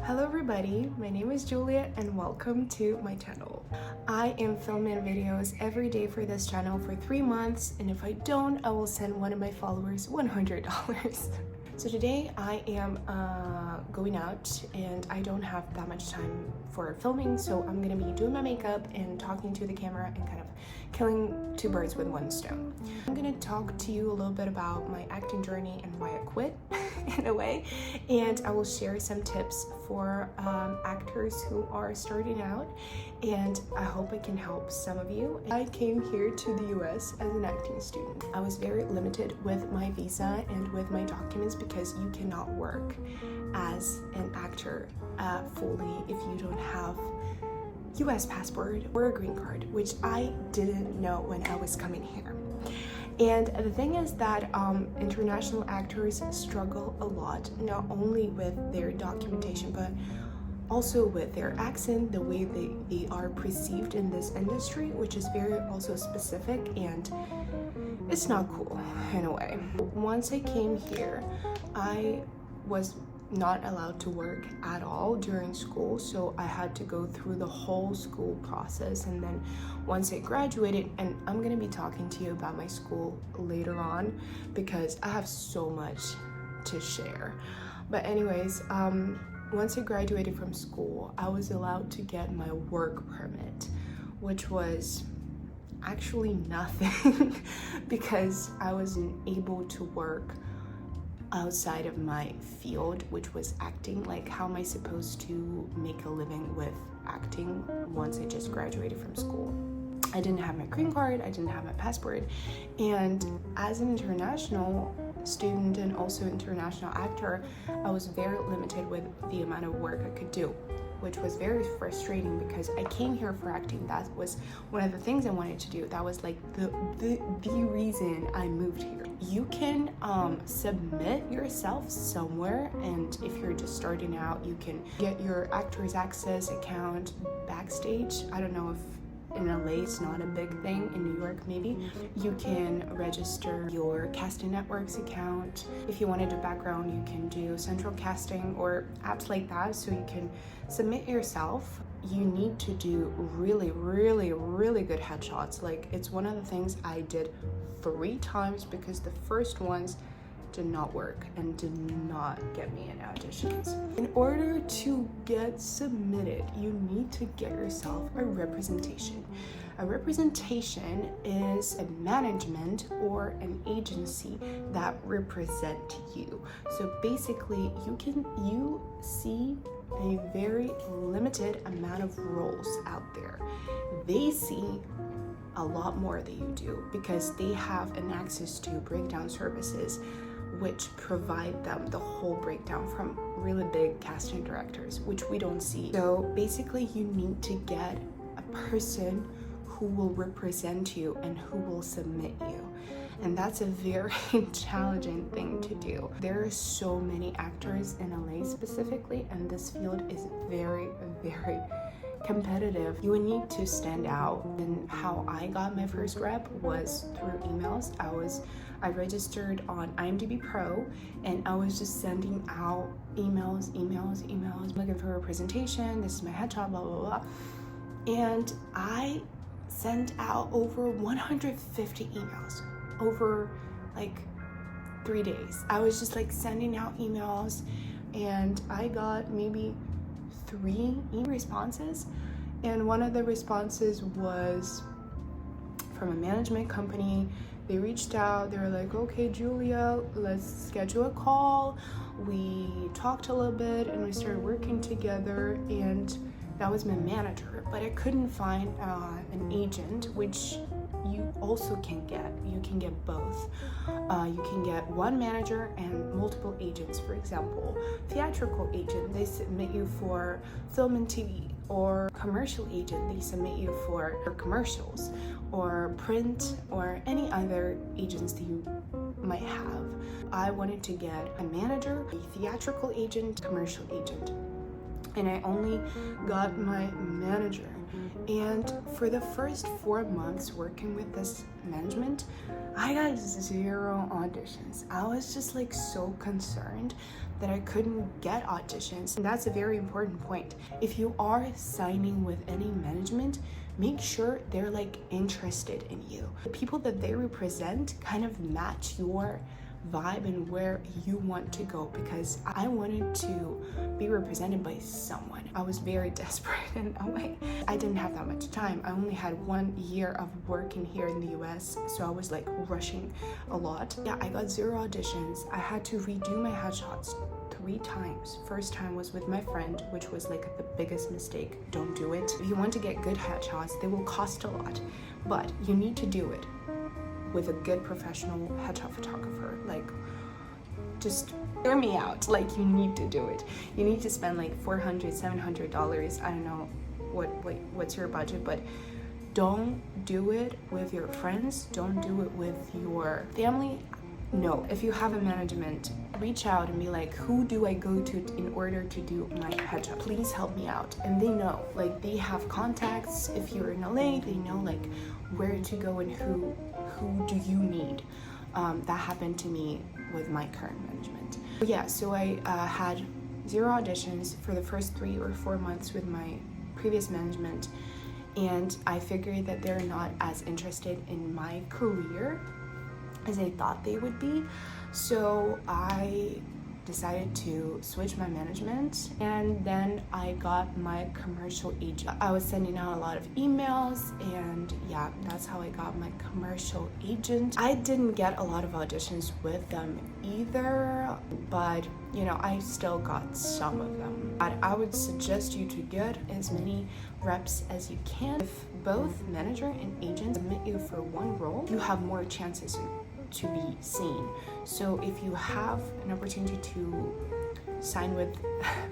Hello everybody, my name is Julia and welcome to my channel. I am filming videos every day for this channel for 3 months, and if I don't, I will send one of my followers $100. So today I am going out and I don't have that much time for filming, so I'm gonna be doing my makeup and talking to the camera and kind of killing two birds with one stone. I'm gonna talk to you a little bit about my acting journey and why I quit in a way, and I will share some tips for actors who are starting out, and I hope I can help some of you. I came here to the US as an acting student. I was very limited with my visa and with my documents because you cannot work as an actor fully if you don't have US passport or a green card, which I didn't know when I was coming here. And the thing is that international actors struggle a lot, not only with their documentation, but also with their accent, the way they are perceived in this industry, which is very also specific, and it's not cool in a way. Once I came here, I was not allowed to work at all during school, so I had to go through the whole school process. And then once I graduated, and I'm gonna be talking to you about my school later on because I have so much to share. But anyways, once I graduated from school, I was allowed to get my work permit, which was actually nothing because I wasn't able to work outside of my field, which was acting. Like, how am I supposed to make a living with acting once I just graduated from school? I didn't have my green card, I didn't have my passport, and as an international student and also international actor, I was very limited with the amount of work I could do, which was very frustrating because I came here for acting. That was one of the things I wanted to do. That was like the reason I moved here. You can submit yourself somewhere, and if you're just starting out, you can get your Actors Access account backstage. I don't know if in LA it's not a big thing. In New York maybe. You can register your Casting Networks account. If you want to do background, you can do Central Casting or apps like that, so you can submit yourself. You need to do really good headshots. Like, it's one of the things I did 3 times because the first ones did not work and did not get me in auditions. In order to get submitted, you need to get yourself a representation. A representation is a management or an agency that represent you. So basically, you see a very limited amount of roles out there. They see a lot more than you do because they have an access to breakdown services which provide them the whole breakdown from really big casting directors, which we don't see. So basically, you need to get a person who will represent you and who will submit you. And that's a very challenging thing to do. There are so many actors in LA specifically, and this field is very competitive. You would need to stand out. And how I got my first rep was through emails. I registered on IMDb Pro, and I was just sending out emails, looking for a presentation. This is my headshot, blah blah blah. And I sent out over 150 emails over like 3 days. I was just like sending out emails, and I got maybe 3 responses. And one of the responses was from a management company. They reached out, they were like, okay, Julia, let's schedule a call. We talked a little bit and we started working together, and that was my manager. But I couldn't find an agent, which you also can get. You can get both. You can get one manager and multiple agents. For example, theatrical agent, they submit you for film and TV, or commercial agent, they submit you for commercials, or print, or any other agency you might have. I wanted to get a manager, a theatrical agent, commercial agent, and I only got my manager. And for the first 4 months working with this management, I got 0 auditions. I was just like so concerned that I couldn't get auditions. And that's a very important point. If you are signing with any management, make sure they're like interested in you. The people that they represent kind of match your vibe and where you want to go, because I wanted to be represented by someone. I was very desperate in LA. I didn't have that much time. I only had 1 year of working here in the US, so I was like rushing a lot. Yeah, I got 0 auditions. I had to redo my headshots 3 times. First time was with my friend, which was like the biggest mistake. Don't do it. If you want to get good headshots, they will cost a lot, but you need to do it with a good professional headshot photographer. Like, just hear me out. Like, you need to do it. You need to spend like $400, $700. I don't know what's your budget, but don't do it with your friends. Don't do it with your family. No, if you have a management, reach out and be like, who do I go to in order to do my headshot? Please help me out. And they know, like, they have contacts. If you're in LA, they know like where to go and who do you need. That happened to me with my current management. Yeah, so I had 0 auditions for the first 3 or 4 months with my previous management, and I figured that they're not as interested in my career as I thought they would be. So I decided to switch my management, and then I got my commercial agent. I was sending out a lot of emails, and yeah, that's how I got my commercial agent. I didn't get a lot of auditions with them either, but you know, I still got some of them. But I would suggest you to get as many reps as you can. If both manager and agent submit you for one role, you have more chances to be seen. So if you have an opportunity to sign with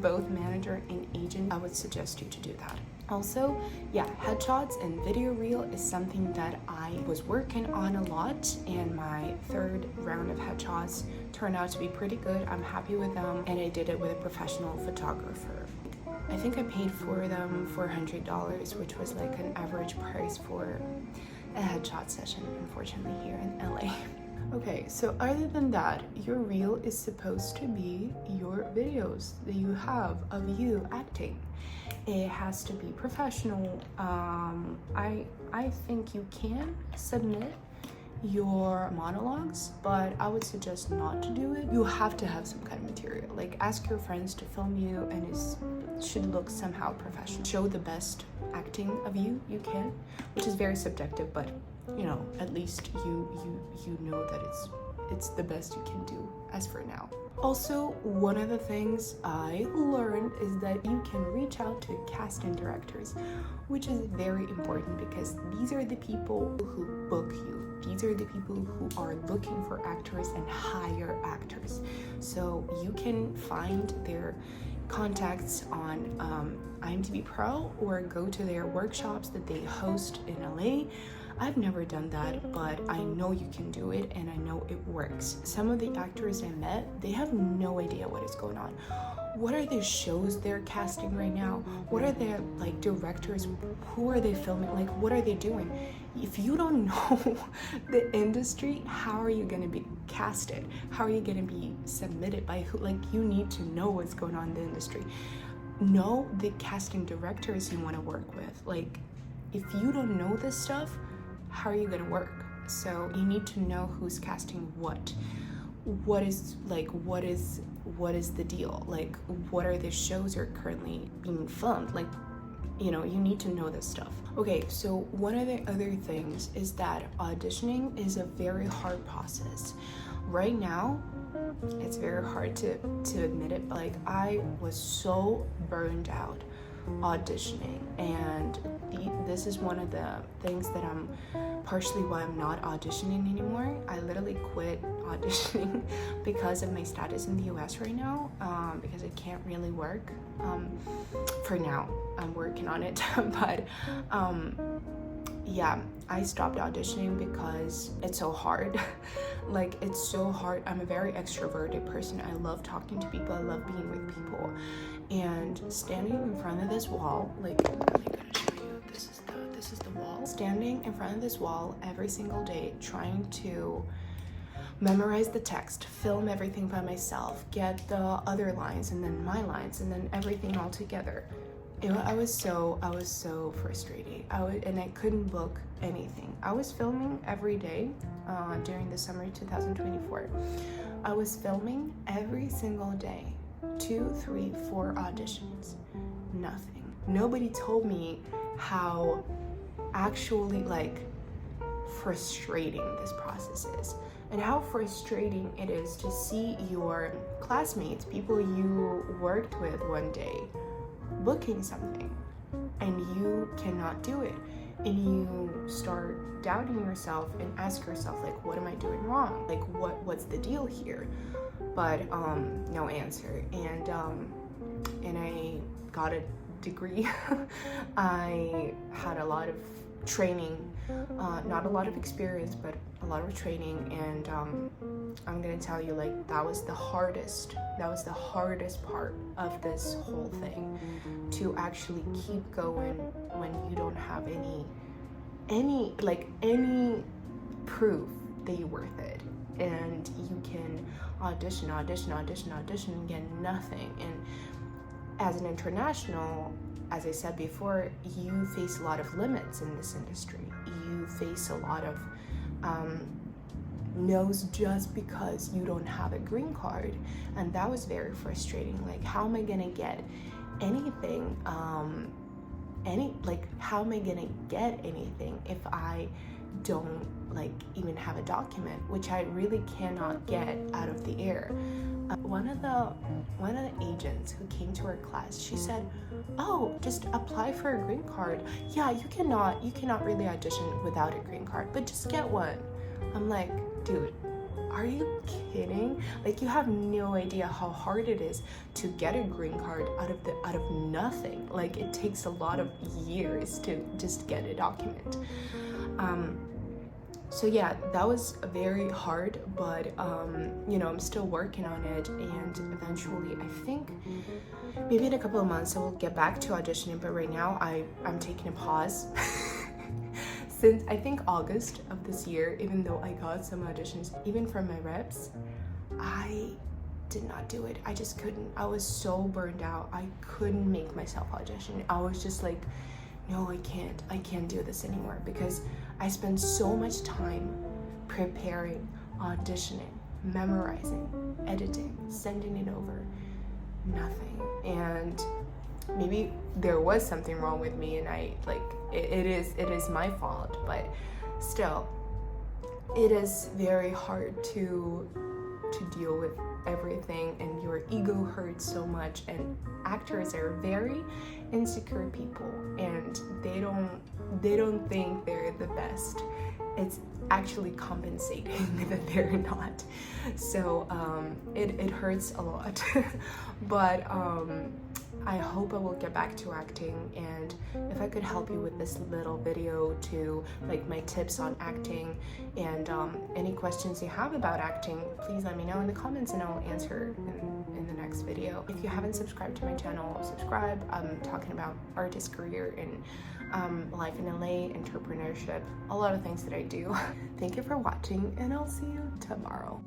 both manager and agent, I would suggest you to do that. Also, yeah, headshots and video reel is something that I was working on a lot, and my 3rd round of headshots turned out to be pretty good. I'm happy with them, and I did it with a professional photographer. I think I paid for them $400, which was like an average price for a headshot session, unfortunately, here in LA. Okay, so other than that, your reel is supposed to be your videos that you have of you acting. It has to be professional. I think you can submit your monologues, but I would suggest not to do it. You have to have some kind of material. Like, ask your friends to film you, and it should look somehow professional. Show the best acting of you can, which is very subjective, but you know, at least you know that it's the best you can do as for now. Also, one of the things I learned is that you can reach out to casting directors, which is very important, because these are the people who book you. These are the people who are looking for actors and hire actors. So you can find their contacts on IMDb Pro, or go to their workshops that they host in LA. I've never done that, but I know you can do it, and I know it works. Some of the actors I met, they have no idea what is going on. What are the shows they're casting right now? What are their like directors? Who are they filming? Like, what are they doing? If you don't know the industry, how are you gonna be casted? How are you gonna be submitted by who? Like, you need to know what's going on in the industry. Know the casting directors you want to work with. Like, if you don't know this stuff, how are you gonna work? So you need to know who's casting what is the deal, like what are the shows are currently being filmed, like, you know, you need to know this stuff. Okay, so one of the other things is that auditioning is a very hard process. Right now, it's very hard to admit it, but like, I was so burned out auditioning, and this is one of the things that I'm partially why I'm not auditioning anymore. I literally quit auditioning because of my status in the US right now, because I can't really work for now. I'm working on it but yeah, I stopped auditioning because it's so hard. Like, it's so hard. I'm a very extroverted person. I love talking to people. I love being with people. And standing in front of this wall, like, I'm really gonna show you, this is the wall. Standing in front of this wall every single day, trying to memorize the text, film everything by myself, get the other lines and then my lines and then everything all together. I was so frustrated. And I couldn't book anything. I was filming every day during the summer 2024. I was filming every single day, 2, 3, 4 auditions, nothing. Nobody told me how actually like frustrating this process is, and how frustrating it is to see your classmates, people you worked with one day, booking something and you cannot do it, and you start doubting yourself and ask yourself, like, what am I doing wrong? Like, what's the deal here? But no answer. And I got a degree. I had a lot of training, not a lot of experience, but a lot of training, and I'm gonna tell you, like, that was the hardest part of this whole thing, to actually keep going when you don't have any proof that you're worth it, and you can audition and get nothing. And as an international, as I said before, you face a lot of limits in this industry. You face a lot of no's just because you don't have a green card. And that was very frustrating. Like, how am I gonna get anything, how am I gonna get anything if I don't like even have a document, which I really cannot get out of the air. One of the agents who came to our class, she said, "Oh, just apply for a green card. Yeah, you cannot really audition without a green card, but just get one." I'm like, dude, are you kidding? Like, you have no idea how hard it is to get a green card out of nothing. Like, it takes a lot of years to just get a document. So yeah, that was very hard, but I'm still working on it, and eventually I think maybe in a couple of months I will get back to auditioning. But right now I'm taking a pause since I think August of this year. Even though I got some auditions, even from my reps, I did not do it. I just couldn't. I was so burned out. I couldn't make myself audition. I was just like, no, I can't do this anymore, because I spent so much time preparing, auditioning, memorizing, editing, sending it over, nothing. And maybe there was something wrong with me, and it is my fault, but still, it is very hard to deal with everything, and your ego hurts so much. And actors are very insecure people, and they don't think they're the best. It's actually compensating that they're not. So it hurts a lot. But I hope I will get back to acting, and if I could help you with this little video to like my tips on acting, and any questions you have about acting, please let me know in the comments, and I will answer in the next video. If you haven't subscribed to my channel, subscribe. I'm talking about artist career and life in LA, entrepreneurship, a lot of things that I do. Thank you for watching, and I'll see you tomorrow.